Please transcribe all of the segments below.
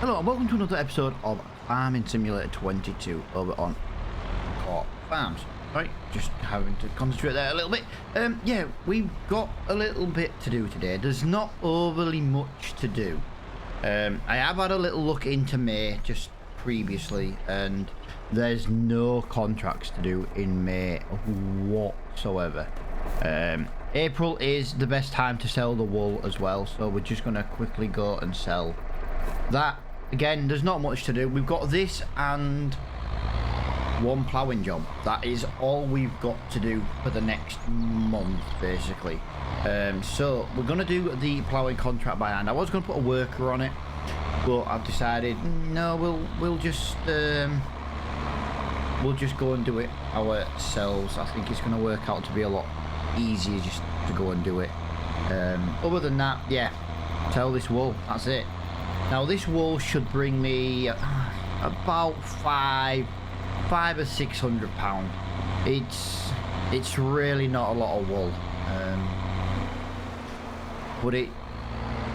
Hello and welcome to another episode of Farming Simulator 22 over on Court Farms. Right, just having to concentrate there a little bit. Yeah, we've got a little bit to do today. There's not overly much to do. I have had a little look into May just previously, and there's no contracts to do in May whatsoever. April is the best time to sell the wool as well, so we're just going to quickly go and sell that. Again, there's not much to do. We've got this and one ploughing job. That is all we've got to do for the next month, basically. So we're going to do the ploughing contract by hand. I was going to put a worker on it, but I've decided no, we'll just go and do it ourselves. I think it's going to work out to be a lot easier just to go and do it. Other than that, yeah, sell this wool. That's it. Now this wool should bring me about five or 600 pound. It's really not a lot of wool, but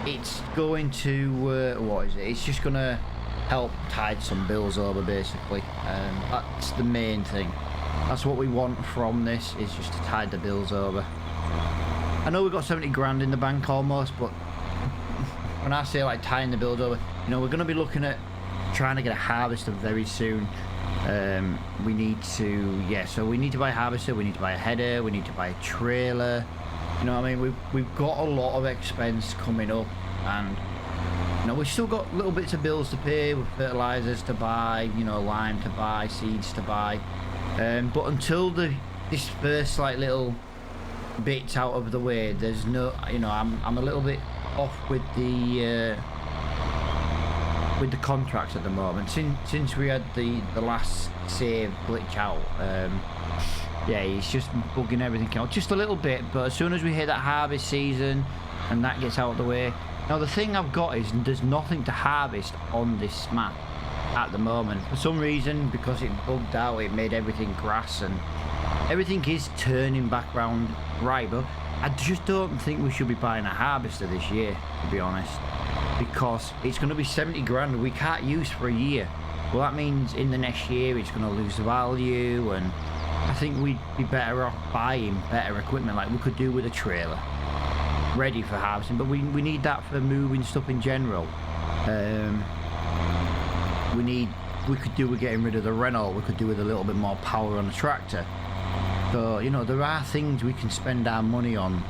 it's going to what is it? It's just gonna help tide some bills over, basically. That's the main thing. That's what we want from this, is just to tide the bills over. I know we've got 70 grand in the bank almost, but when I say like tying the bills over, you know, we're going to be looking at trying to get a harvester very soon. We need to, yeah, so we need to buy a harvester, we need to buy a header, we need to buy a trailer. You know what I mean? We've got a lot of expense coming up, and you know, we've still got little bits of bills to pay, with fertilizers to buy, you know, lime to buy, seeds to buy. But until this first like little bits out of the way, there's no, you know, I'm a little bit off with the contracts at the moment. Since we had the last save glitch out, yeah, it's just bugging everything out just a little bit. But as soon as we hit that harvest season and that gets out of the way, now the thing I've got is there's nothing to harvest on this map at the moment for some reason, because it bugged out. It made everything grass, and everything is turning back round right, but I just don't think we should be buying a harvester this year, to be honest, because it's going to be 70 grand we can't use for a year. Well, that means in the next year it's going to lose value, and I think we'd be better off buying better equipment like we could do with a trailer ready for harvesting. But we need that for moving stuff in general. We could do with getting rid of the Renault. We could do with a little bit more power on the tractor. So, you know, there are things we can spend our money on,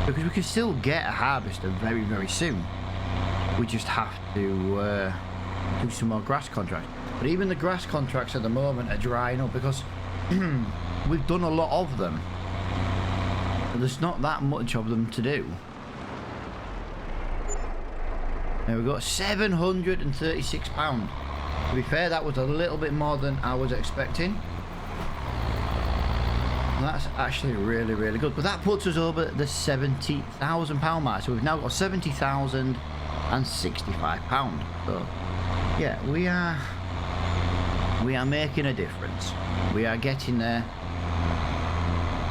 because we can still get a harvester very, very soon. We just have to do some more grass contracts. But even the grass contracts at the moment are drying up, because we've done a lot of them. But there's not that much of them to do. Now we've got £736. To be fair, that was a little bit more than I was expecting. That's actually really, really good. But that puts us over the £70,000 mark. So we've now got £70,065. So yeah, we are making a difference. We are getting there.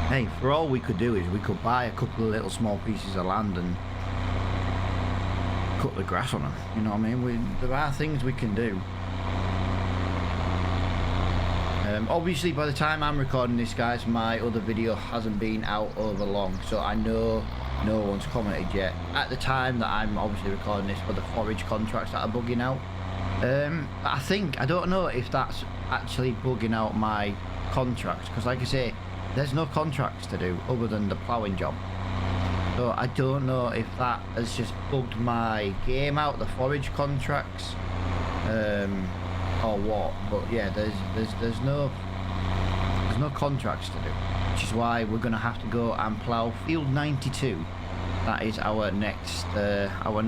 Hey, for all we could do is we could buy a couple of little small pieces of land and cut the grass on them. You know what I mean? There are things we can do. Obviously, by the time I'm recording this, guys, my other video hasn't been out over long, so I know no one's commented yet. At the time that I'm obviously recording this, for the forage contracts that are bugging out, I don't know if that's actually bugging out my contracts, because like I say, there's no contracts to do other than the ploughing job. So I don't know if that has just bugged my game out, the forage contracts, or what. But yeah, there's no contracts to do, which is why we're gonna have to go and plough field 92. That is our next plan, our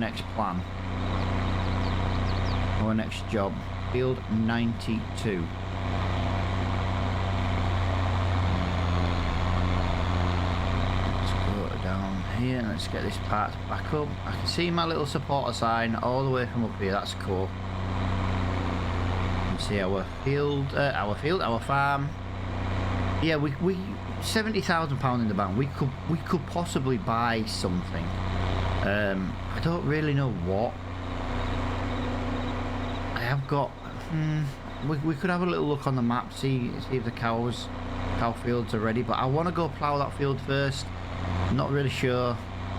next job, field 92. Here, let's get this part back up. I can see my little supporter sign all the way from up here. That's cool. You can see our farm. Yeah, we £70,000 in the bank. We could possibly buy something. I don't really know what. have got. We could have a little look on the map, see if the cow fields are ready. But I want to go plough that field first. I'm not really sure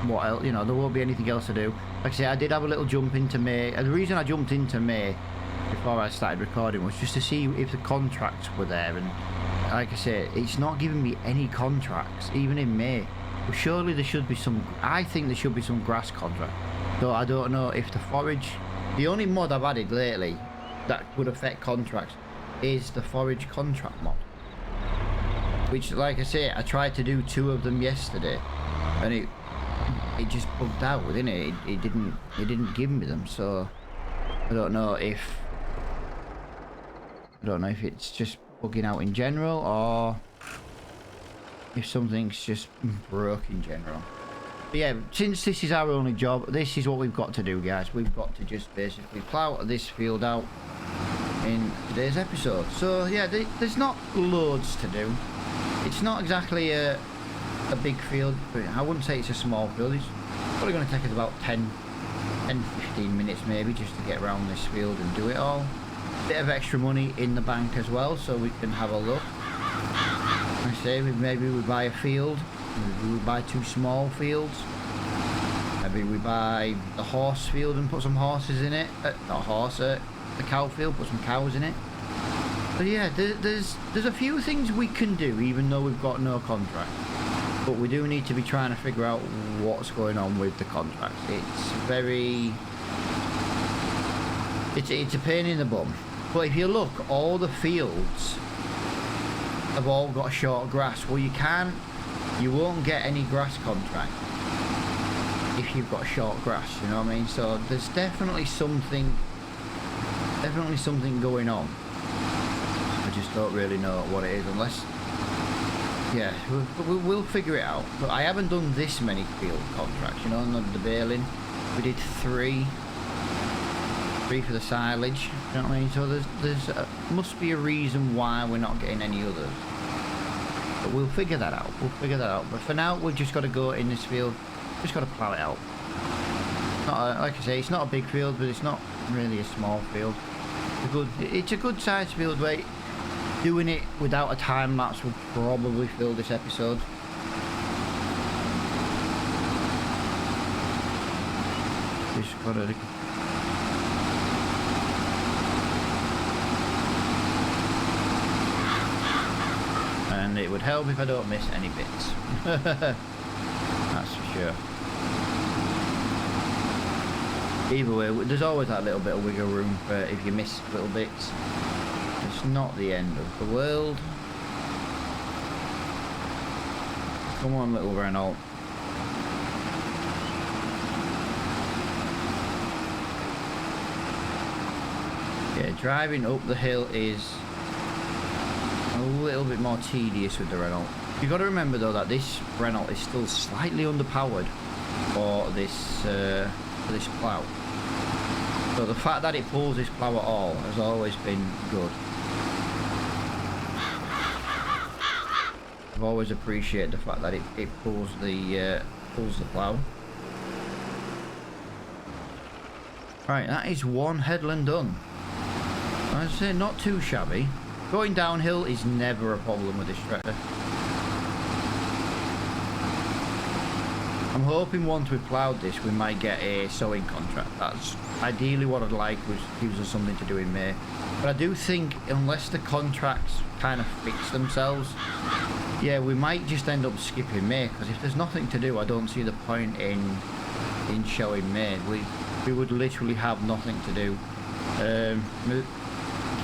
what else. You know, there won't be anything else to do. Like I say, I did have a little jump into May. And the reason I jumped into May before I started recording was just to see if the contracts were there. And like I say, it's not giving me any contracts, even in May. But surely there should be some. I think there should be some grass contract. Though I don't know if the forage. The only mod I've added lately that would affect contracts is the forage contract mod. Which, like I say, I tried to do 2 of them yesterday, and it just bugged out, didn't it? It didn't give me them. So I don't know if it's just bugging out in general, or if something's just broke in general. But yeah, since this is our only job, this is what we've got to do, guys. We've got to just basically plough this field out in today's episode. So yeah, there's not loads to do. It's not exactly a big field. I wouldn't say it's a small field. It's probably going to take us about 10-15 minutes maybe just to get around this field and do it all. Bit of extra money in the bank as well, so we can have a look. I say maybe we buy a field. Maybe we buy 2 small fields. Maybe we buy the horse field and put some horses in it. Not a horse, the cow field, put some cows in it. But yeah, there's a few things we can do even though we've got no contract. But we do need to be trying to figure out what's going on with the contracts. It's very... It's a pain in the bum. But if you look, all the fields have all got short grass. Well, you won't get any grass contract if you've got short grass, you know what I mean? So there's definitely something going on. I just don't really know what it is, unless, yeah, we'll figure it out. But I haven't done this many field contracts, you know, on the baling. We did 3 for the silage, you know what I mean? So there's must be a reason why we're not getting any others. But we'll figure that out. But for now, we've just got to go in this field. Just got to plough it out. Like I say, it's not a big field, but it's not really a small field. It's a good sized field. Where doing it without a time lapse would probably fill this episode. Just got to. And it would help if I don't miss any bits. That's for sure. Either way, there's always that little bit of wiggle room for if you miss little bits. It's not the end of the world. Come on, little Renault. Yeah, driving up the hill is a little bit more tedious with the Renault. You've got to remember though that this Renault is still slightly underpowered for this plough. So the fact that it pulls this plough at all has always been good. I've always appreciated the fact that it pulls the plough. Right, that is one headland done. I'd say not too shabby. Going downhill is never a problem with this tractor. I'm hoping once we've ploughed this we might get a sowing contract. That's ideally what I'd like, which gives us something to do in May. But I do think unless the contracts kind of fix themselves, yeah, we might just end up skipping May, because if there's nothing to do I don't see the point in showing May. We would literally have nothing to do.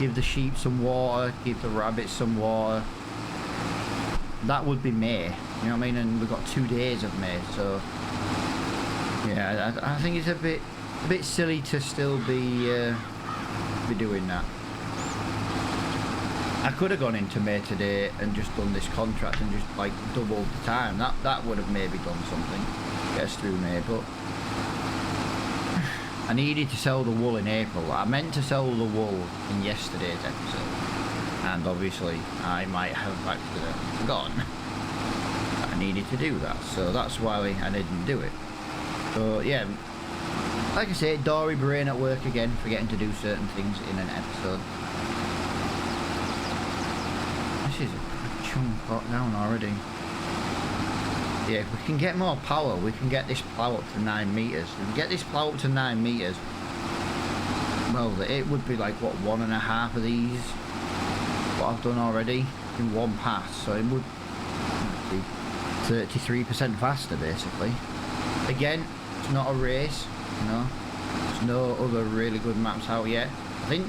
Give the sheep some water, give the rabbits some water. That would be May, you know what I mean? And we've got 2 days of May, so yeah, I think it's a bit silly to still be doing that. I could have gone into May today and just done this contract and just like doubled the time. That would have maybe done something, get us through May, but I needed to sell the wool in April. I meant to sell the wool in yesterday's episode, and obviously I might have actually forgotten I needed to do that, so that's why I didn't do it. So yeah, Like I say, Dory brain at work again, forgetting to do certain things in an episode. This is a chunk got down already. Yeah, if we can get more power, we can get this plough up to 9 meters. If we get this plough up to 9 meters, well, it would be like, what, 1.5 of these, what I've done already in one pass. So it would be 33% faster, basically. Again, it's not a race, you know. There's no other really good maps out yet. I think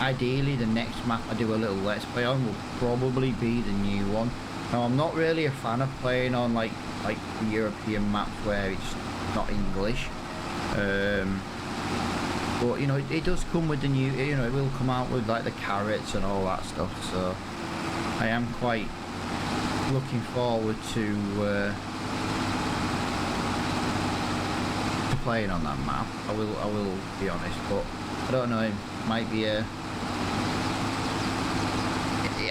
ideally the next map I do a little let's play on will probably be the new one. Now, I'm not really a fan of playing on like European maps where it's not English. But you know, it does come with the new, you know, it will come out with like the carrots and all that stuff. So I am quite looking forward to playing on that map. I will be honest, but I don't know, it might be a,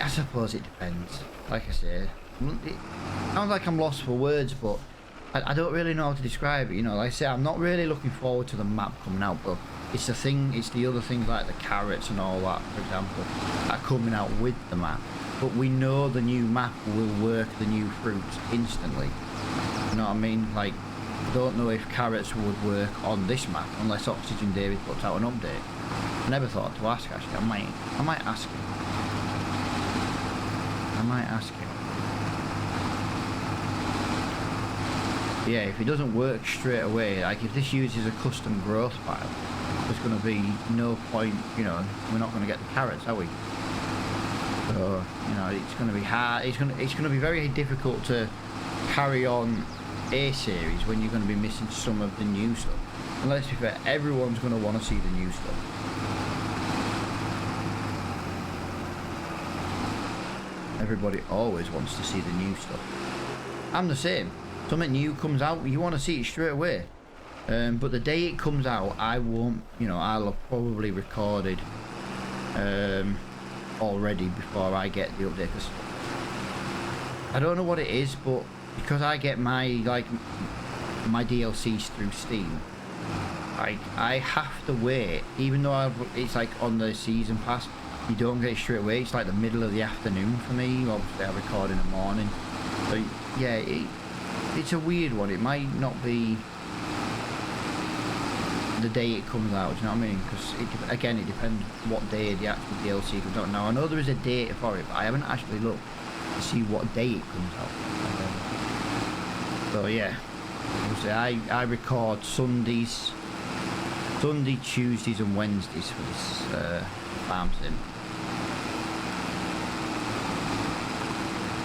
I suppose it depends. Like I say, it sounds like I'm lost for words, but I don't really know how to describe it. You know, like I say, I'm not really looking forward to the map coming out, but it's the other things like the carrots and all that, for example, are coming out with the map. But we know the new map will work the new fruits instantly. You know what I mean? Like, I don't know if carrots would work on this map unless Oxygen David puts out an update. I never thought to ask, actually. I might ask him. I might ask him. Yeah, if it doesn't work straight away, like if this uses a custom growth file, there's going to be no point, you know, we're not going to get the carrots, are we? So, you know, it's going to be hard, it's going to be very difficult to carry on a series when you're going to be missing some of the new stuff. And let's be fair, everyone's going to want to see the new stuff. Everybody always wants to see the new stuff. I'm the same. Something new comes out, you want to see it straight away. But the day it comes out, I won't, you know, I'll have probably recorded already before I get the update. Cause I don't know what it is, but because I get my DLCs through Steam, I have to wait, even though it's like on the season pass, you don't get it straight away. It's like the middle of the afternoon for me. Obviously I record in the morning. So yeah, it's a weird one. It might not be the day it comes out, do you know what I mean? Because again, it depends what day the actual DLC comes out. Now I know there is a date for it, but I haven't actually looked to see what day it comes out. So yeah, obviously I record Sunday, Tuesdays and Wednesdays for this farm sim.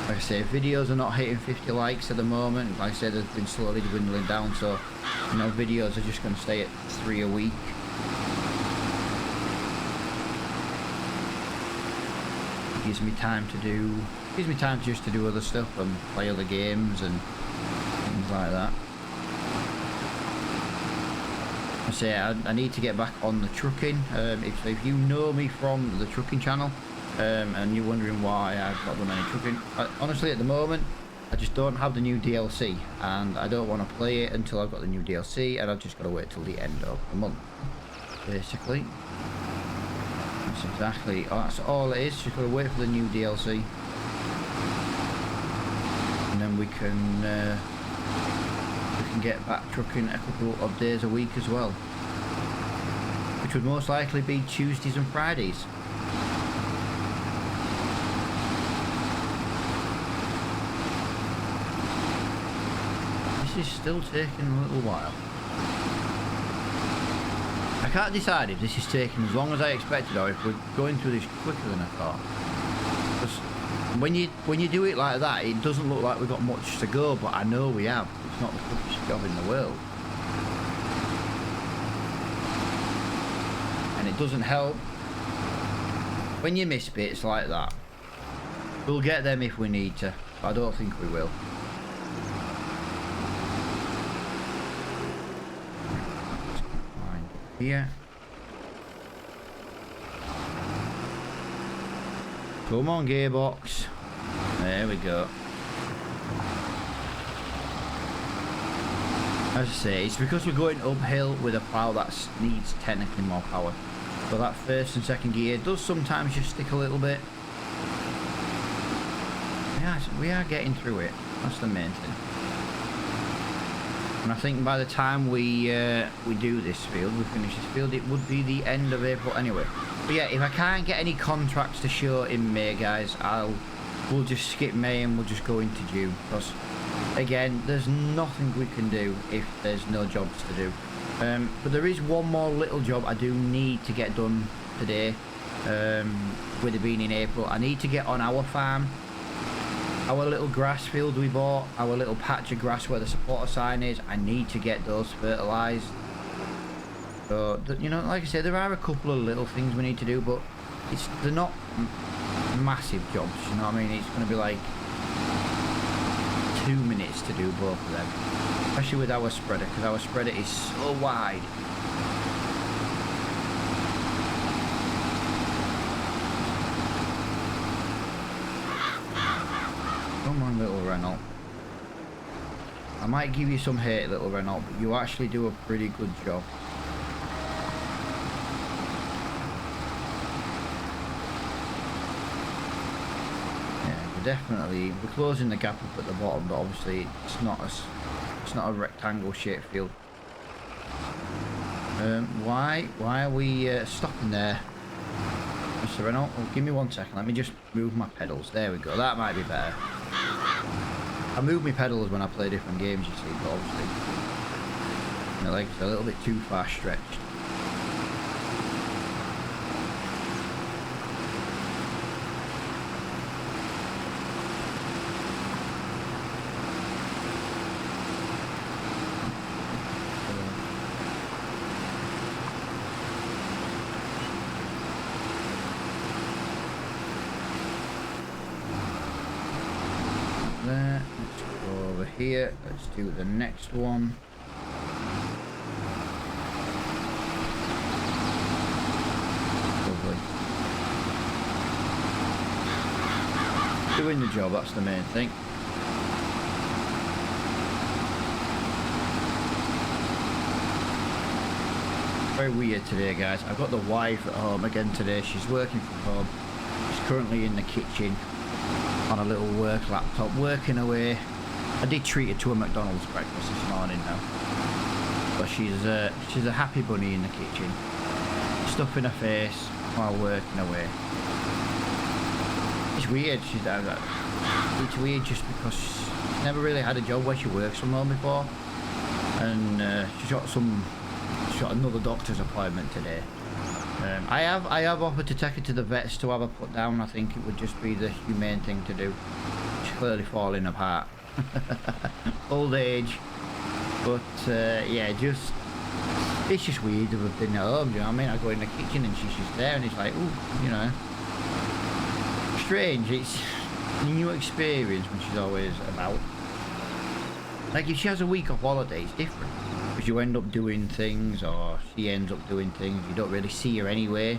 Like I say, videos are not hitting 50 likes at the moment. Like I said, they've been slowly dwindling down, so you know, videos are just going to stay at 3 a week. It gives me time just to do other stuff and play other games and things like that. I say I need to get back on the trucking. If you know me from the trucking channel, and you're wondering why I've not done any trucking, honestly at the moment I just don't have the new DLC and I don't want to play it until I've got the new DLC, and I've just got to wait till the end of the month, basically. That's all it is, just got to wait for the new DLC and then we can get back trucking a couple of days a week as well, which would most likely be Tuesdays and Fridays. This is still taking a little while. I can't decide if this is taking as long as I expected or if we're going through this quicker than I thought. Because when you do it like that, it doesn't look like we've got much to go, but I know we have. It's not the quickest job in the world. And it doesn't help when you miss bits like that. We'll get them if we need to, but I don't think we will. Here. Come on, gearbox. There we go. As I say, it's because we're going uphill with a plough that needs technically more power. So that first and second gear does sometimes just stick a little bit. Yeah, we are getting through it. That's the main thing. And I think by the time we do this field, we finish this field, it would be the end of April anyway. But yeah, if I can't get any contracts to show in May, guys, we'll just skip May and we'll just go into June. Because again, there's nothing we can do if there's no jobs to do. But there is one more little job I do need to get done today. With it being in April, I need to get on our farm. Our little grass field we bought, our little patch of grass where the supporter sign is, I need to get those fertilised. So, you know, like I said, there are a couple of little things we need to do, but they're not massive jobs, you know what I mean? It's going to be like 2 minutes to do both of them. Especially with our spreader, because our spreader is so wide. Come on, little Renault. I might give you some hate, little Renault, but you actually do a pretty good job. Definitely, we're closing the gap up at the bottom, but obviously it's not a rectangle shaped field. Why are we stopping there, Mr. Renault? Oh, give me 1 second. Let me just move my pedals. There we go. That might be better. I move my pedals when I play different games, you see, but obviously my legs are a little bit too far stretched. Here, let's do the next one. Lovely. Doing the job, that's the main thing. Very weird today, guys. I've got the wife at home again today. She's working from home. She's currently in the kitchen on a little work laptop, working away. I did treat her to a McDonald's breakfast this morning now. But she's a happy bunny in the kitchen. Stuff in her face while working away. It's weird. It's weird just because she's never really had a job where she works from home before. And she's got another doctor's appointment today. I have offered to take her to the vets to have her put down. I think it would just be the humane thing to do. She's clearly falling apart. Old age, but yeah, it's just weird to have been at home, do you know what I mean? I go in the kitchen and she's just there and it's like, ooh, you know, strange. It's a new experience when she's always about. Like if she has a week of holiday, it's different because you end up doing things, or she ends up doing things, you don't really see her anyway.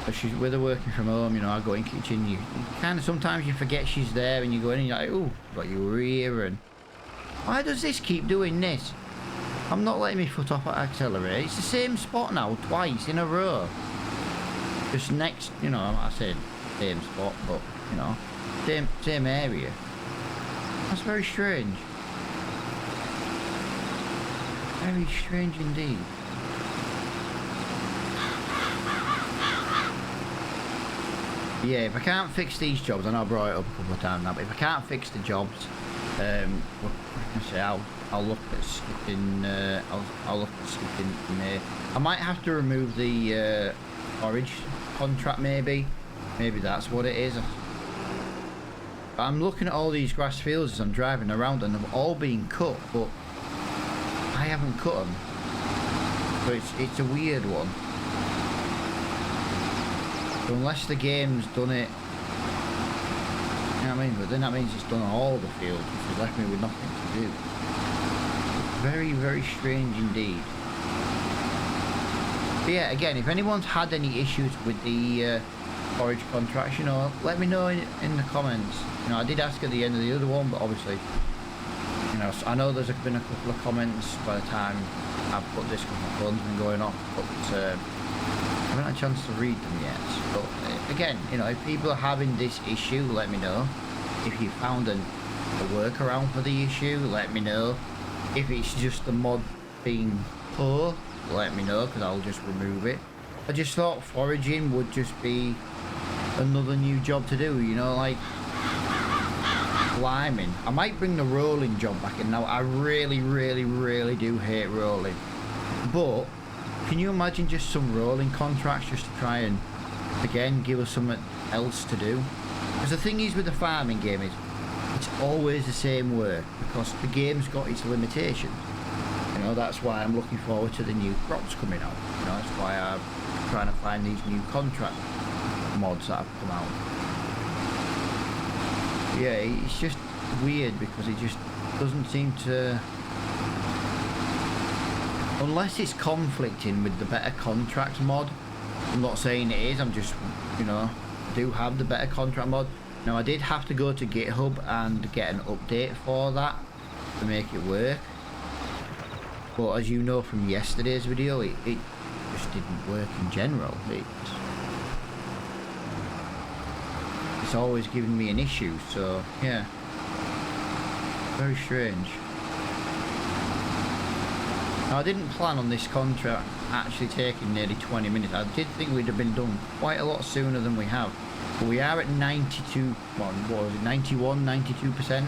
But she's with her working from home, you know, I go in the kitchen, you kind of, sometimes you forget she's there and you go in and you're like, oh, got you here, and why does this keep doing this? I'm not letting my foot off at accelerate. It's the same spot now, twice in a row. Just next, you know, I said same spot, but, you know, same area. That's very strange. Very strange indeed. Yeah, if I can't fix these jobs, I know I brought it up a couple of times now, but if I can't fix the jobs, I'll look at skipping. I'll look at skipping May. I might have to remove the forage contract, maybe. Maybe that's what it is. I'm looking at all these grass fields as I'm driving around, and they've all been cut, but I haven't cut them. So it's a weird one. So unless the game's done it, you know what I mean? But then that means it's done all the fields, which has left me with nothing to do. Very, very strange indeed. But yeah, again, if anyone's had any issues with the forage contracts, you know, let me know in the comments. You know, I did ask at the end of the other one, but obviously, you know, I know there's been a couple of comments by the time I've put this, couple of phones been going off, but I haven't had a chance to read them yet. But again, you know, if people are having this issue, let me know. If you found a workaround for the issue, let me know. If it's just the mod being poor, let me know, because I'll just remove it. I just thought foraging would just be another new job to do, you know, like climbing. I might bring the rolling job back in now. I really do hate rolling, but can you imagine just some rolling contracts just to try and again give us something else to do? Because the thing is with the farming game is it's always the same work, because the game's got its limitations. You know, that's why I'm looking forward to the new crops coming out. You know, that's why I'm trying to find these new contract mods that have come out. Yeah, it's just weird because it just doesn't seem to, unless it's conflicting with the better contracts mod. I'm not saying it is, I'm just, you know, I do have the better contract mod. Now I did have to go to GitHub and get an update for that to make it work, but as you know from yesterday's video, it just didn't work in general. It's always giving me an issue, so yeah, very strange. Now I didn't plan on this contract actually taking nearly 20 minutes. I did think we'd have been done quite a lot sooner than we have, but we are at 92, what was it, 91, 92%.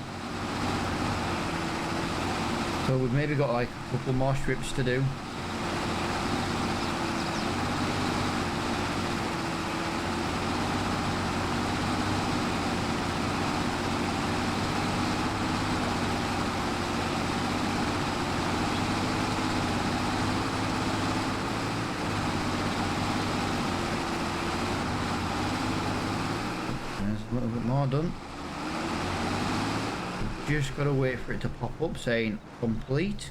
So we've maybe got like a couple more strips to do. Done. We've just got to wait for it to pop up saying complete,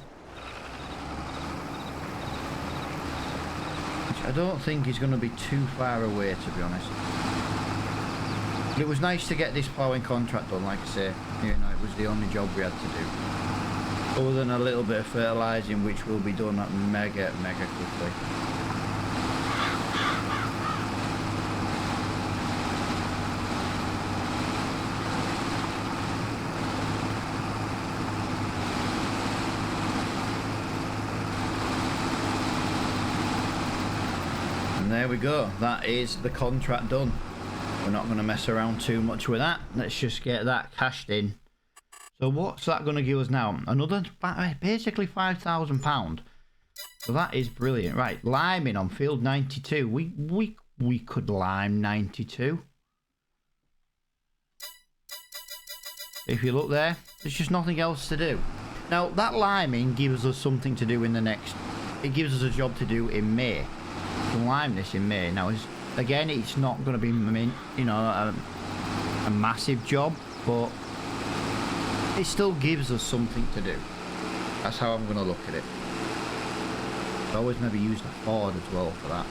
which I don't think is going to be too far away, to be honest. But it was nice to get this ploughing contract done, like I say. You know, it was the only job we had to do, other than a little bit of fertilising, which will be done mega quickly. There we go, that is the contract done. We're not going to mess around too much with that. Let's just get that cashed in. So what's that going to give us now? Another, basically £5,000. So that is brilliant. Right, liming on field 92. We could lime 92. If you look there, there's just nothing else to do. Now that liming gives us something to do in the next, it gives us a job to do in May. Lime this in May. Now, again, it's not going to be, you know, a massive job, but it still gives us something to do. That's how I'm going to look at it. I always maybe use the Ford as well for that.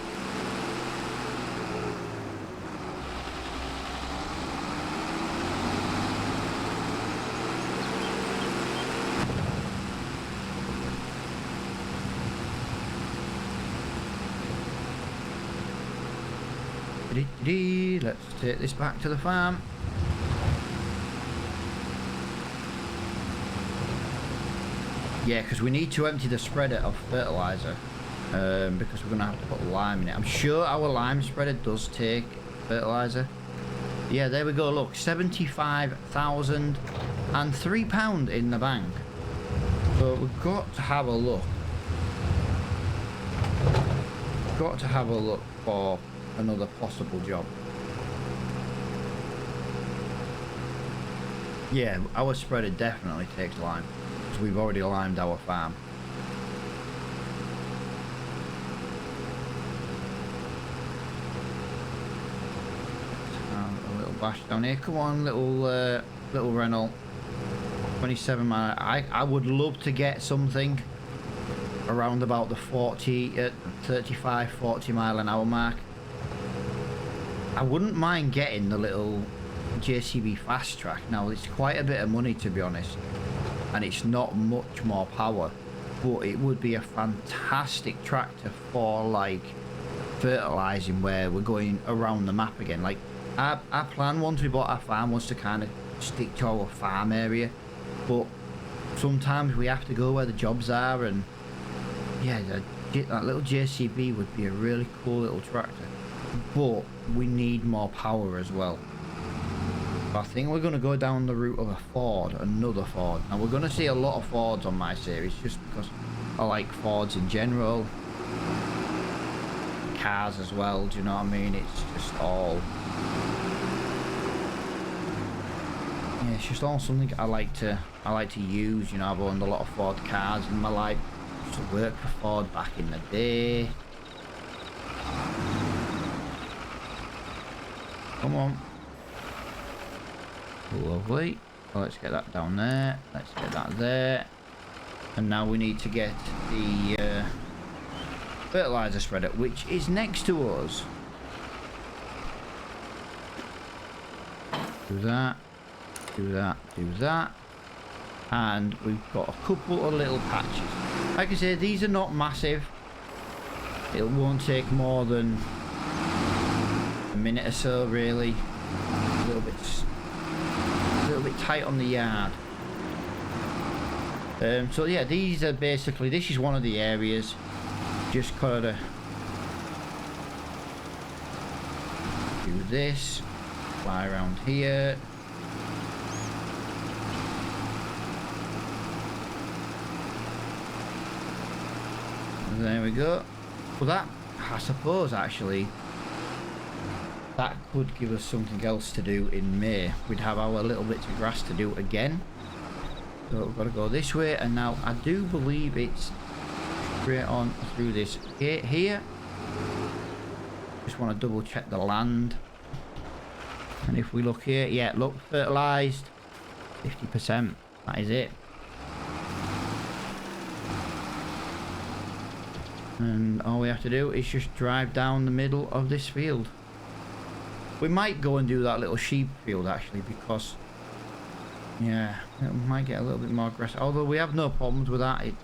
Let's take this back to the farm. Yeah, because we need to empty the spreader of fertilizer, because we're going to have to put lime in it. I'm sure our lime spreader does take fertilizer. Yeah, there we go, look, 75,000 and £3 in the bank. So we've got to have a look. Got to have a look for another possible job. Yeah, our spreader definitely takes lime, because we've already limed our farm. A little bash down here. Come on, little Renault. 27 mile. I would love to get something around about the 35, 40 mile an hour mark. I wouldn't mind getting the little JCB fast track. Now it's quite a bit of money, to be honest, and it's not much more power, but it would be a fantastic tractor for like fertilizing, where we're going around the map again. Like our plan once we bought our farm was to kind of stick to our farm area, but sometimes we have to go where the jobs are, and yeah, that little JCB would be a really cool little tractor, but we need more power as well. I think we're going to go down the route of a Ford, another Ford. Now we're going to see a lot of Fords on my series, just because I like Fords in general. Cars as well, do you know what I mean? It's just all... yeah, it's just all something I like to use. You know, I've owned a lot of Ford cars in my life. I used to work for Ford back in the day. Come on. Lovely. Well, let's get that down there. Let's get that there. And now we need to get the fertilizer spreader, which is next to us. Do that. Do that. Do that. And we've got a couple of little patches. Like I say, these are not massive. It won't take more than a minute or so, really. A little bit tight on the yard. So yeah, these are basically, this is one of the areas. Just gotta do this, fly around here. And there we go. Well, that, I suppose actually, that could give us something else to do in May. We'd have our little bits of grass to do again. So we've got to go this way, and now I do believe it's straight on through this gate here. Just want to double check the land. And if we look here, yeah, look, fertilized 50%. That is it. And all we have to do is just drive down the middle of this field. We might go and do that little sheep field actually, because yeah, it might get a little bit more aggressive. Although we have no problems with that, it's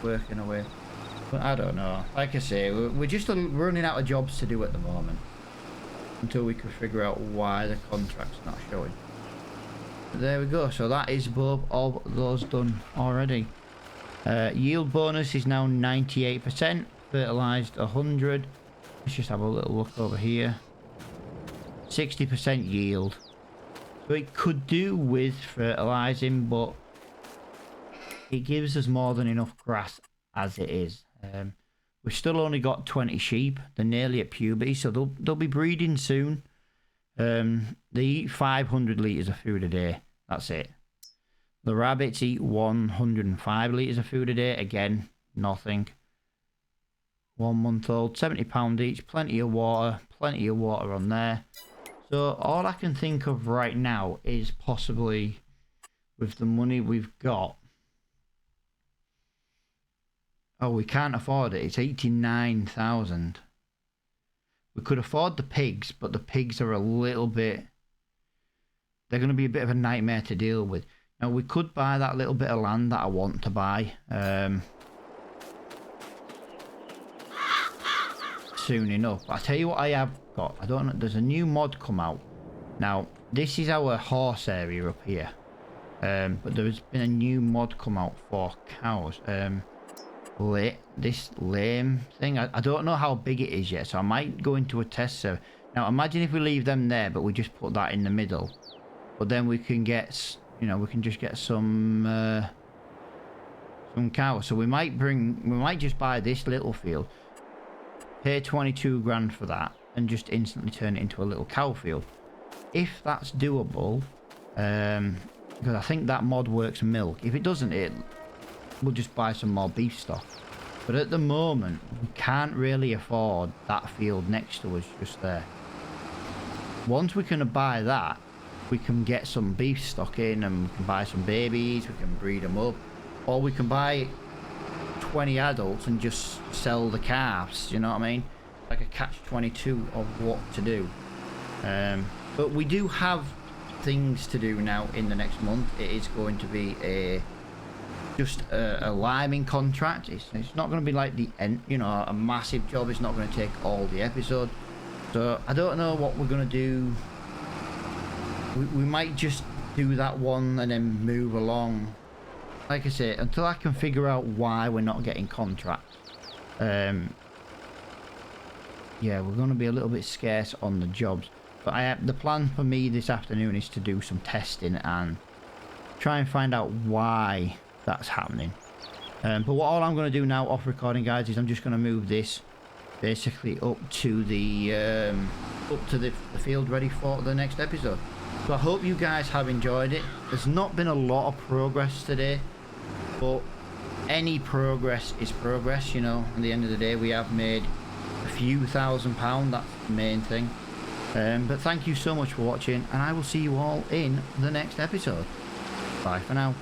working away. But I don't know. Like I say, we're just running out of jobs to do at the moment, until we can figure out why the contract's not showing. But there we go. So that is both of those done already. Yield bonus is now 98%. Fertilized 100. Let's just have a little look over here. 60% yield. So it could do with fertilizing, but it gives us more than enough grass as it is. We've still only got 20 sheep. They're nearly at puberty, so they'll be breeding soon. They eat 500 litres of food a day. That's it. The rabbits eat 105 litres of food a day. Again, nothing. 1 month old, £70 each. Plenty of water on there. So all I can think of right now is possibly, with the money we've got, oh, we can't afford it. It's 89,000. We could afford the pigs, but the pigs are a little bit, they're going to be a bit of a nightmare to deal with. Now we could buy that little bit of land that I want to buy soon enough. I tell you what I have got. I don't know. There's a new mod come out. Now this is our horse area up here. But there's been a new mod come out for cows. This lame thing. I don't know how big it is yet, so I might go into a test server. Now imagine if we leave them there, but we just put that in the middle. But then we can get, you know, we can just get some cows. So we might just buy this little field, pay 22 grand for that, and just instantly turn it into a little cow field. If that's doable, because I think that mod works milk. If it doesn't, we'll just buy some more beef stock. But at the moment, we can't really afford that field next to us just there. Once we can buy that, we can get some beef stock in, and we can buy some babies, we can breed them up. Or we can buy 20 adults and just sell the calves, you know what I mean? Like a catch-22 of what to do. But we do have things to do now in the next month. It is going to be a just a liming contract. It's not going to be like the end, you know, a massive job. It's not going to take all the episode. So I don't know what we're going to do. We might just do that one and then move along. Like I say, until I can figure out why we're not getting contracts. Yeah, we're going to be a little bit scarce on the jobs. But the plan for me this afternoon is to do some testing and try and find out why that's happening. But all I'm going to do now off recording, guys, is I'm just going to move this basically up to the field ready for the next episode. So I hope you guys have enjoyed it. There's not been a lot of progress today, but any progress is progress, you know. At the end of the day, we have made a few £1,000. That's the main thing. But thank you so much for watching, and I will see you all in the next episode. Bye for now.